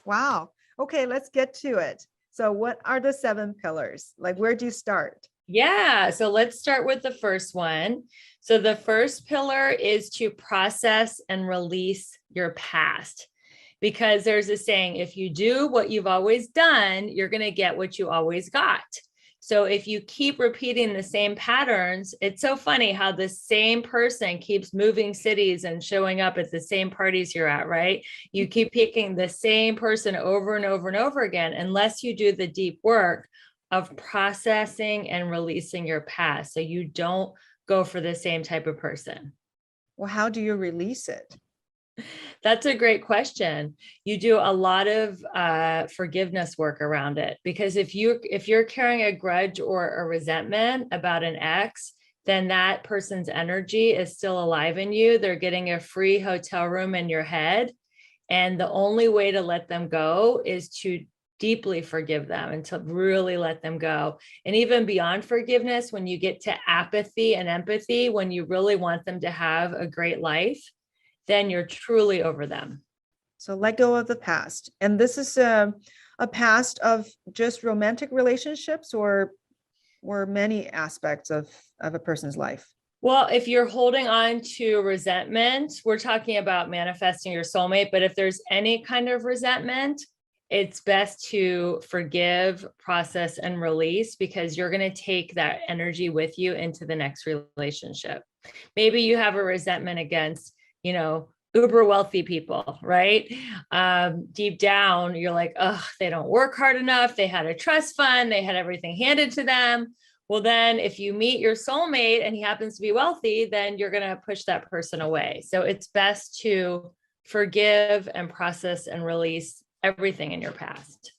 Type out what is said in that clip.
Wow. Okay, let's get to it. So what are the 7 pillars? Like, where do you start? Yeah, so let's start with the first one. So the first pillar is to process and release your past. Because there's a saying, if you do what you've always done, you're going to get what you always got. So if you keep repeating the same patterns, it's so funny how the same person keeps moving cities and showing up at the same parties you're at, right? You keep picking the same person over and over and over again, unless you do the deep work of processing and releasing your past. So you don't go for the same type of person. Well, how do you release it? That's a great question. You do a lot of forgiveness work around it, because if you're carrying a grudge or a resentment about an ex, then that person's energy is still alive in you. They're getting a free hotel room in your head, and the only way to let them go is to deeply forgive them and to really let them go. And even beyond forgiveness, when you get to apathy and empathy, when you really want them to have a great life, then you're truly over them. So let go of the past. And this is a past of just romantic relationships or many aspects of a person's life. Well, if you're holding on to resentment, we're talking about manifesting your soulmate. But if there's any kind of resentment, it's best to forgive, process, and release, because you're going to take that energy with you into the next relationship. Maybe you have a resentment against, uber wealthy people, right? Deep down, you're like, oh, they don't work hard enough. They had a trust fund, they had everything handed to them. Well, then if you meet your soulmate and he happens to be wealthy, then you're going to push that person away. So it's best to forgive and process and release everything in your past.